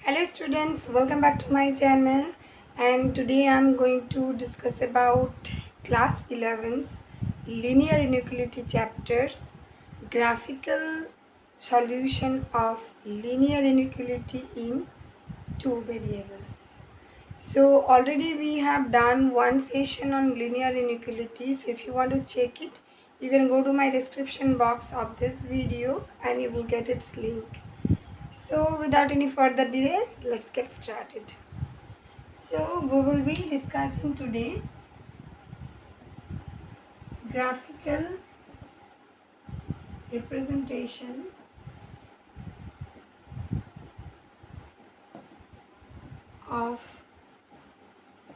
Hello students, welcome back to my channel, and today I am going to discuss about class 11's linear inequality chapters, graphical solution of linear inequality in two variables. So already we have done one session on linear inequality, so if you want to check it, you can go to my description box of this video and you will get its link. So without any further delay, let's get started. So we will be discussing today graphical representation of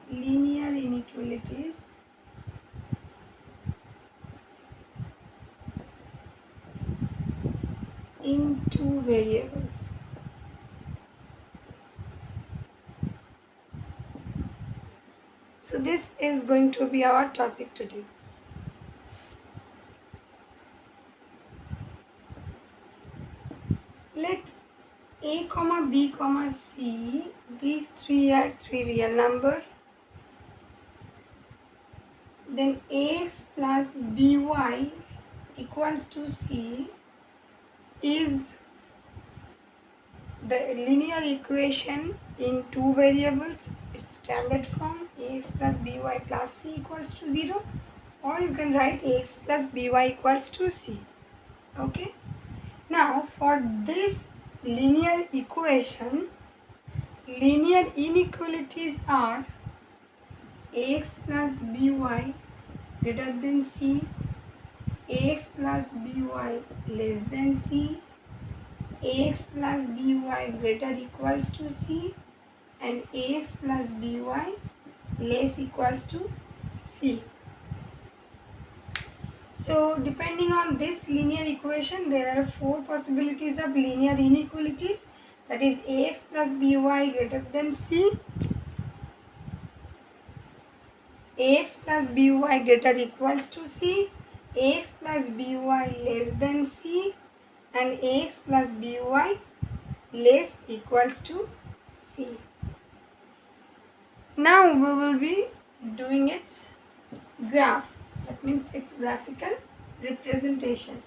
linear inequalities in two variables. So this is going to be our topic today. Let a comma b comma c, these three are three real numbers. Then ax plus by equals to c is the linear equation in two variables. Its standard form ax plus by plus c equals to 0, or you can write ax plus by equals to c. Okay. Now for this linear equation, linear inequalities are ax plus by greater than c, ax plus by less than c, ax plus by greater equals to c, and ax plus by less equals to c. So depending on this linear equation, there are four possibilities of linear inequalities, that is ax plus by greater than c, ax plus by greater equals to c, ax plus by less than c, and ax plus by less equals to c. Now we will be doing its graph, that means its graphical representation.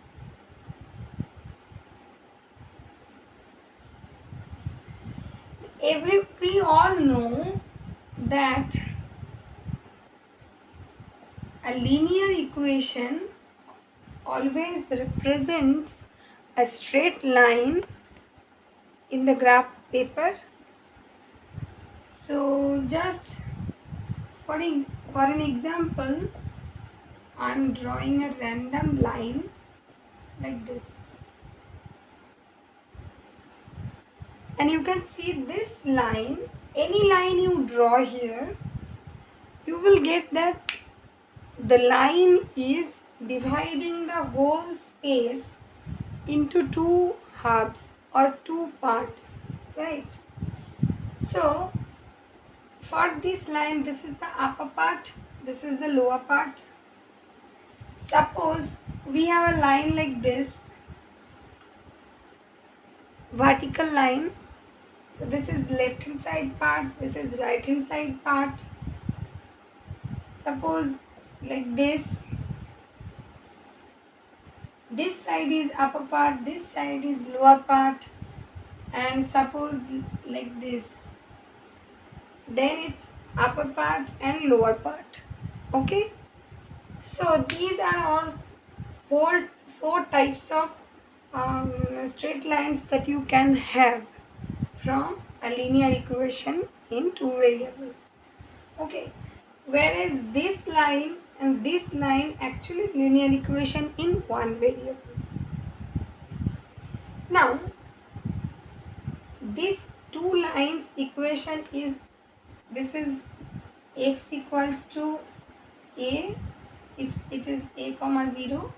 We all know that a linear equation always represents a straight line in the graph paper. So just for an example, I am drawing a random line like this, and you can see this line, any line you draw here, you will get that the line is dividing the whole space into two halves or two parts, right? So for this line, this is the upper part, this is the lower part. Suppose we have a line like this, vertical line. So this is left hand side part, this is right hand side part. Suppose like this side is upper part, this side is lower part, and suppose like this, then it's upper part and lower part. Okay, so these are all four types of straight lines that you can have from a linear equation in two variables. Okay, whereas this line and this line actually linear equation in one variable. Now this two lines equation is, this is x equals to a if it is a comma 0,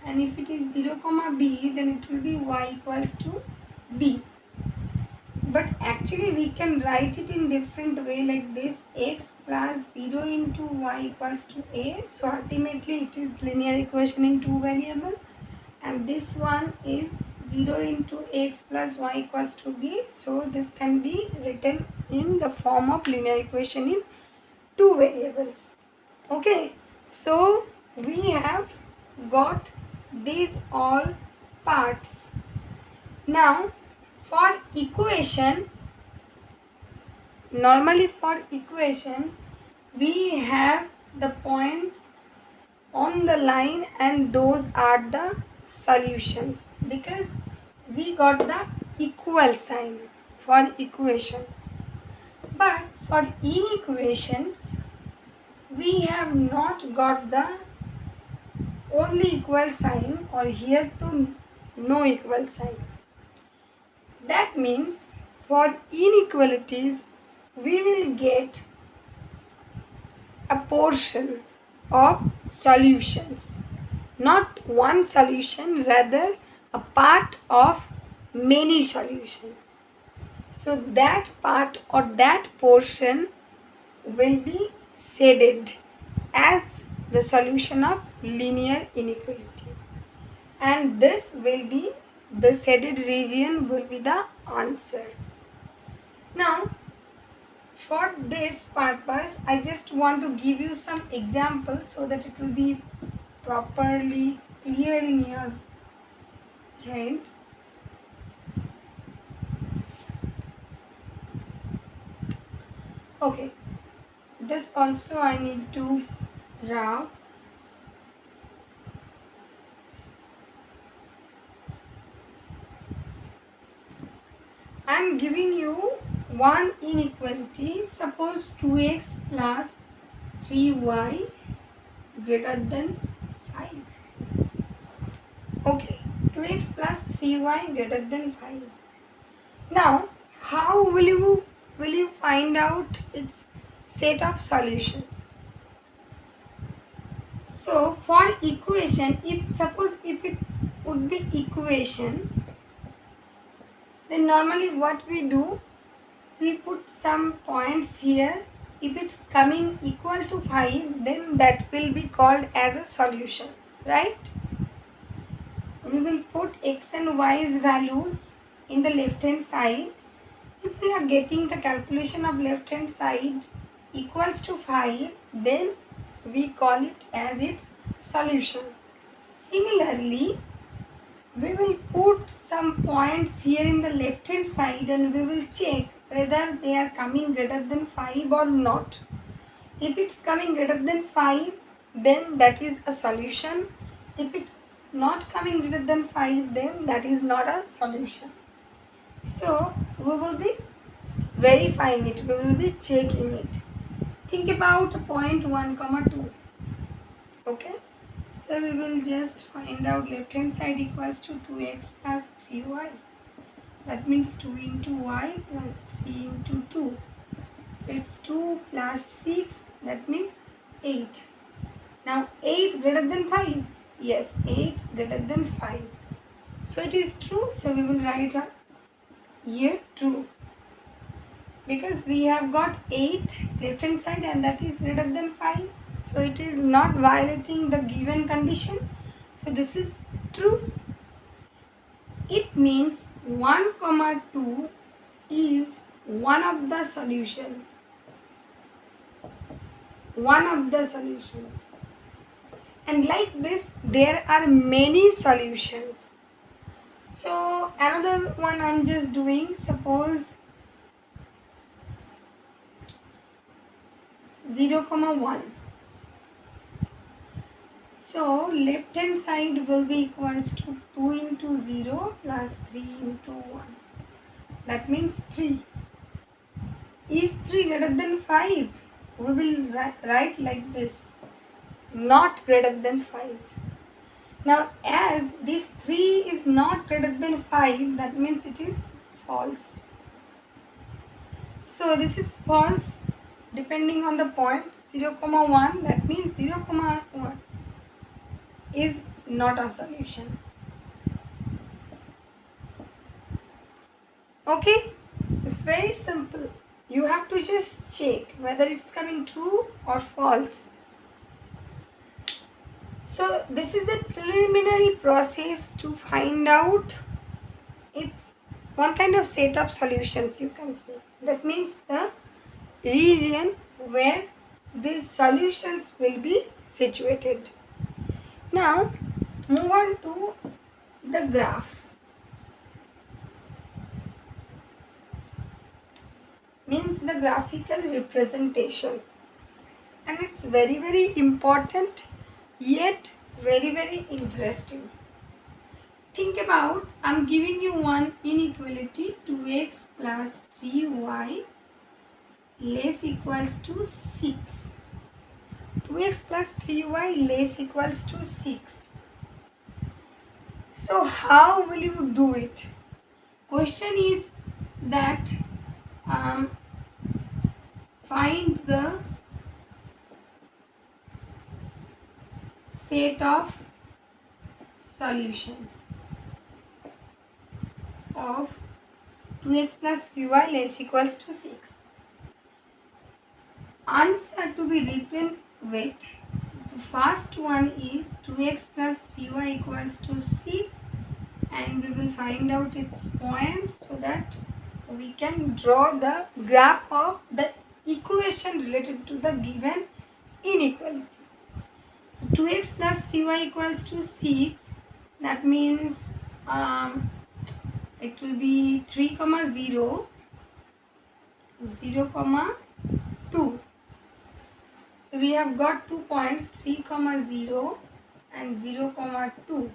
and if it is 0 comma b, then it will be y equals to b. But actually we can write it in different way like this, x plus 0 into y equals to a. So ultimately it is linear equation in two variable, and this one is 0 into x plus y equals to b. So this can be written in the form of linear equation in two variables. Okay, so we have got these all parts. Now for equation, normally for equation we have the points on the line and those are the solutions, because we got the equal sign for equation. But for inequations we have not got the only equal sign, or here to no equal sign. That means for inequalities we will get a portion of solutions, not one solution, rather a part of many solutions. So that part or that portion will be shaded as the solution of linear inequality, and this will be the shaded region will be the answer. Now for this purpose I just want to give you some examples so that it will be properly clear in your head. Okay, this also I need to draw. I am giving you one inequality. Suppose 2x plus 3y greater than 5. Okay, 2x plus 3y greater than 5. Now, how will you find out its set of solutions? So, for equation, if it would be equation, then normally what we do, we put some points here. If it's coming equal to 5, then that will be called as a solution, right? We will put x and y's values in the left hand side. If we are getting the calculation of left hand side equals to 5, then we call it as its solution. Similarly, we will put some points here in the left hand side and we will check whether they are coming greater than 5 or not. If it's coming greater than 5, then that is a solution. If it's not coming greater than 5, then that is not a solution. So we will be verifying it, we will be checking it. Think about point 1, 2. Okay, so we will just find out left hand side equals to 2x plus 3y. That means 2 into y plus 3 into 2. So it's 2 plus 6, that means 8. Now 8 greater than 5. Yes, 8 greater than 5. So it is true. So we will write here true. Because we have got 8 left hand side and that is greater than 5. So it is not violating the given condition. So this is true. It means 1, 2 is one of the solution. One of the solution. And like this, there are many solutions. So another one I am just doing. Suppose 0, 1. So left hand side will be equals to 2 into 0 plus 3 into 1. That means 3. Is 3 greater than 5? We will write like this. Not greater than 5. Now as this 3 is not greater than 5, that means it is false. So this is false depending on the point 0, 1. That means 0, 1 is not a solution. Okay, it's very simple. You have to just check whether it's coming true or false. So this is the preliminary process to find out It's one kind of set of solutions, you can say. That means the region where these solutions will be situated. Now move on to the graph. Means the graphical representation, and it's very important, yet very interesting. Think about, I'm giving you one inequality, 2x plus 3y less equals to 6. 2x plus 3y less equals to 6. So how will you do it? Question is that find the set of solutions of 2x plus 3y less equals to 6. Answer to be written with, the first one is 2x plus 3y equals to 6, and we will find out its points so that we can draw the graph of the equation related to the given inequality. So 2x plus 3y equals to 6, that means it will be 3, 0, 0, 2. So we have got 2 points, 3, 0 and 0, 2.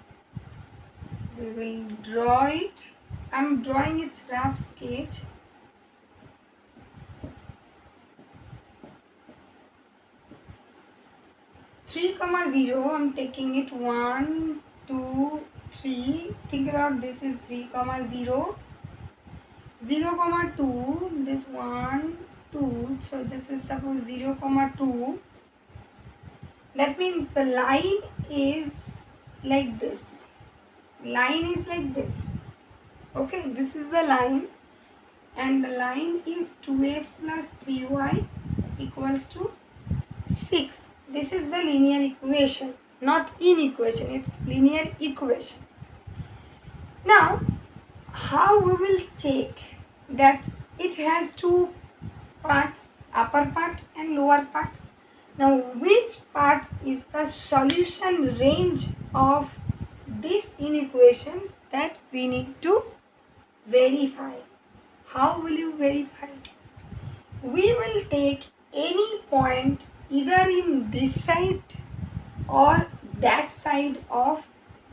So we will draw it. I am drawing its rough sketch. Three, 0, I am taking it 1, 2, 3. Think about this is 3, 0. 0, 2, this 1, 2. So this is suppose 0, 2. That means the line is like this. Line is like this. Okay, this is the line, and the line is 2x plus 3y equals to 6. This is the linear equation, not inequation, it's linear equation. Now, how we will check that it has two parts, upper part and lower part? Now, which part is the solution range of this inequation that we need to verify? How will you verify? We will take any point either in this side or that side of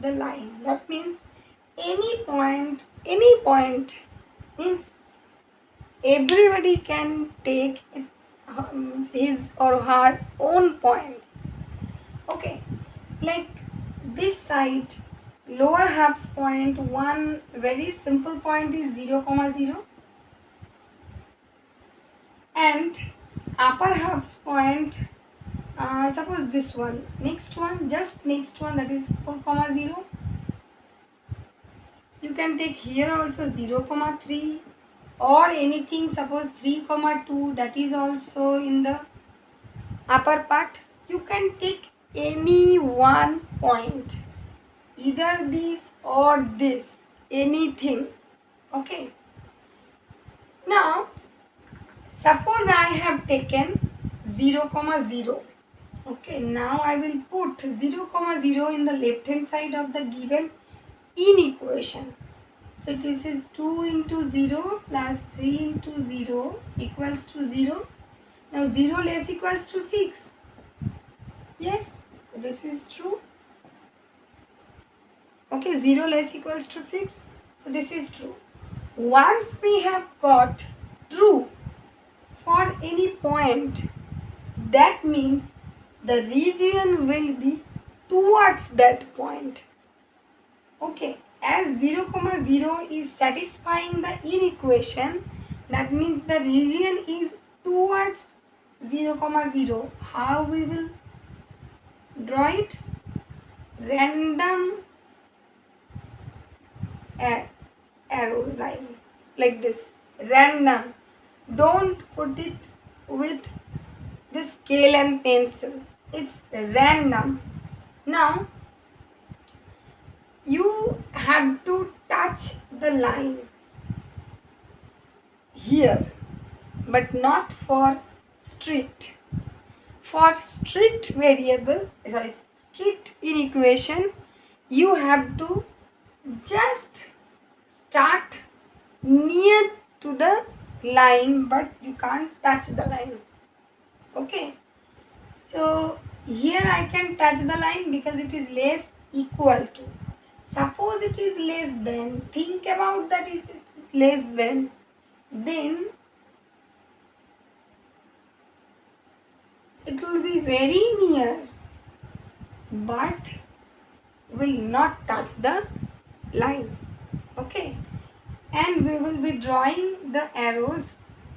the line. That means any point means everybody can take his or her own points. Okay, like this side, lower half point, one very simple point is 0, 0, and upper half point, suppose this one, next one, just next one, that is 4, 0. You can take here also 0, 3, or anything, suppose 3, 2, that is also in the upper part. You can take any one point, either this or this, anything. Okay. Now, suppose I have taken 0, 0. Okay, now I will put 0, 0 in the left hand side of the given inequation. So this is 2 into 0 plus 3 into 0 equals to 0. Now 0 less equals to 6. Yes, so this is true. Okay, 0 less equals to 6. So this is true. Once we have got true for any point, that means the region will be towards that point. Okay, as 0, 0 is satisfying the inequation, that means the region is towards 0, 0. How we will draw it? Random arrow line like this. Random. Don't put it with the scale and pencil. It's random. Now, you have to touch the line here, but not for strict. For strict variables, sorry, strict inequation, you have to just start near to the line, but you can't touch the line. Okay, so here I can touch the line because it is less equal to. Suppose it is less than, think about that is less than, then it will be very near but will not touch the line. Okay, and we will be drawing the arrows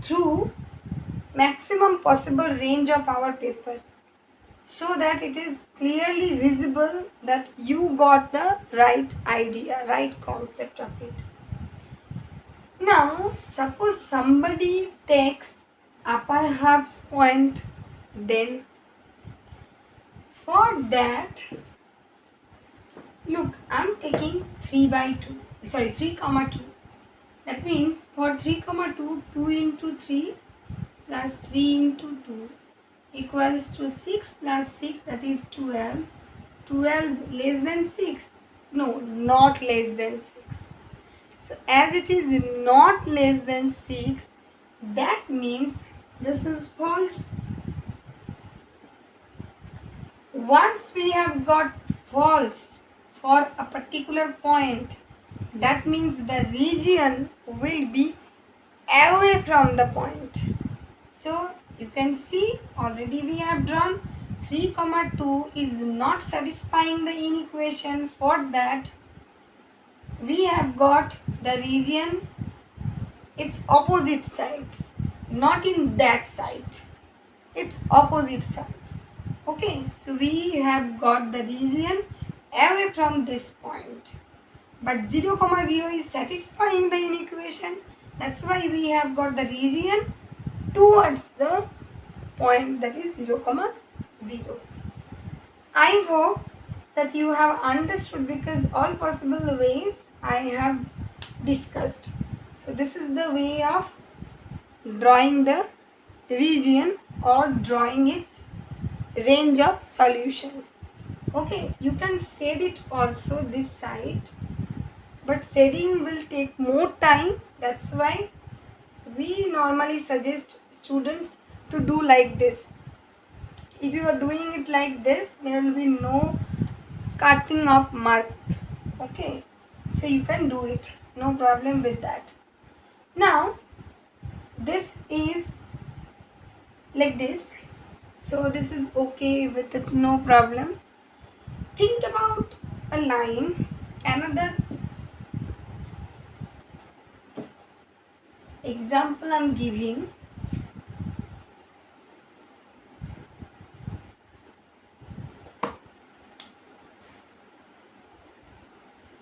through maximum possible range of our paper so that it is clearly visible that you got the right idea, right concept of it. Now suppose somebody takes upper halves point, then for that, look, I'm taking 3 by 2, sorry 3 comma 2. That means for 3 comma 2, 2 into 3 plus 3 into 2 equals to 6 plus 6, that is 12. 12 less than 6? No, not less than 6. So as it is not less than 6, that means this is false. Once we have got false for a particular point, that means the region will be away from the point. So you can see already we have drawn 3 comma 2 is not satisfying the inequation. For that we have got the region its opposite sides, not in that side, its opposite sides. Okay, so we have got the region away from this point, but 0 comma 0 is satisfying the inequation. That's why we have got the region towards the point, that is 0 comma 0. I hope that you have understood because all possible ways I have discussed. So this is the way of drawing the region or drawing its range of solutions. Okay, you can shade it also this side, but shading will take more time. That's why we normally suggest students to do like this. If you are doing it like this, there will be no cutting of mark. Okay, so you can do it, no problem with that. Now this is like this, so this is okay with it, no problem. Think about a line. Another example I'm giving.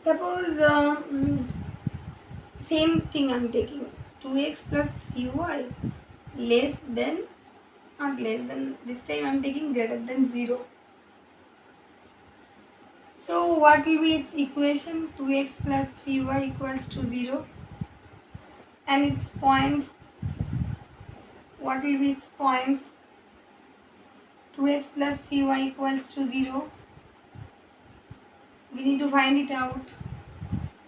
Suppose same thing I'm taking 2x plus 3y less than, not less than, this time I'm taking greater than 0. So what will be its equation? 2x plus 3y equals to 0. And its points, what will be its points? 2x plus 3y equals to 0. We need to find it out.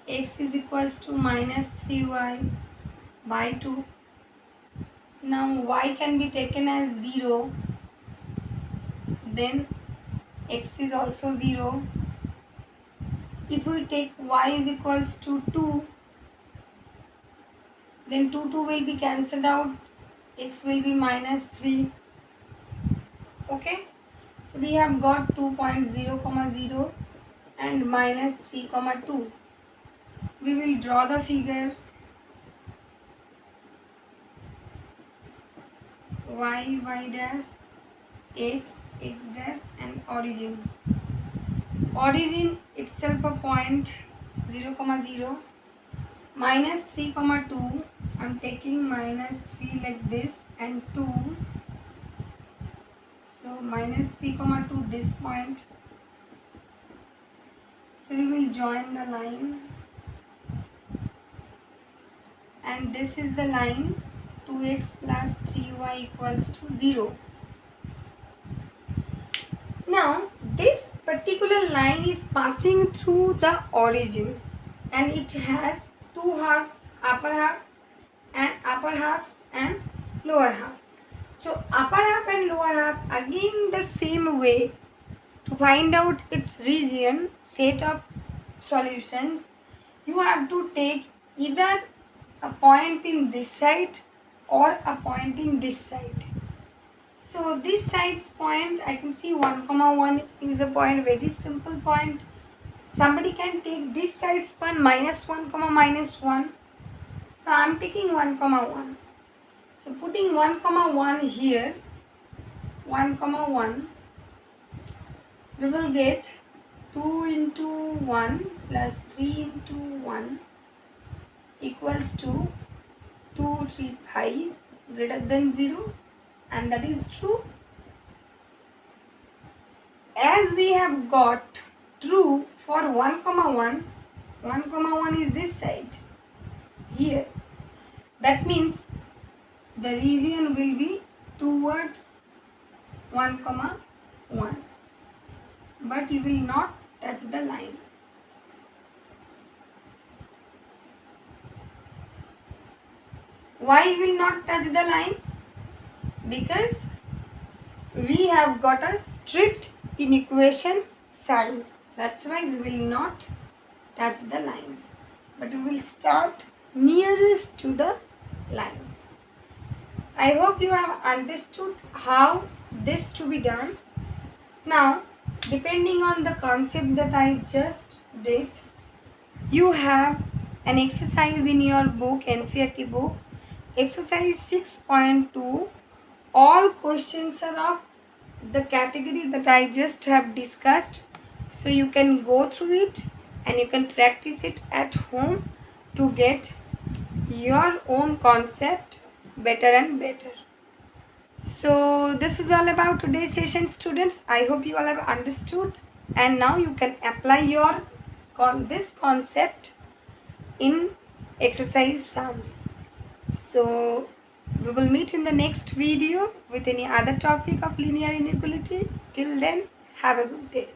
X is equals to minus 3y by 2. Now y can be taken as 0. Then x is also 0. If we take y is equals to 2, then 2 will be cancelled out. X will be minus 3. Okay, so we have got 2.0 comma 0 and minus 3 comma 2. We will draw the figure. Y dash, x dash, and origin. Origin itself a point 0 comma 0. Minus 3 comma 2, I'm taking minus 3 like this and 2. So minus 3 comma 2 this point. So we will join the line, and this is the line 2x plus 3y equals to 0. Now this particular line is passing through the origin, and it has two halves, upper half and lower half. So upper half and lower half, again the same way. To find out its region, set of solutions, you have to take either a point in this side or a point in this side. So this side's point, I can see 1, 1 is a point, very simple point. Somebody can take this side's point -1, -1. So I am taking 1, 1. So putting 1, 1 here, 1, 1, we will get 2 into 1 plus 3 into 1 equals to 2, 3, 5 greater than 0, and that is true. As we have got true for 1, 1, 1, 1 is this side here. That means the region will be towards 1, 1, but you will not touch the line. Why you will not touch the line? Because we have got a strict inequation sign. That's why we will not touch the line, but we will start nearest to the line. I hope you have understood how this to be done. Now, depending on the concept that I just did, you have an exercise in your book, NCERT book, exercise 6.2. All questions are of the category that I just have discussed. So you can go through it and you can practice it at home to get your own concept better and better. So this is all about today's session, students. I hope you all have understood, and now you can apply this concept in exercise sums. So we will meet in the next video with any other topic of linear inequality. Till then, have a good day.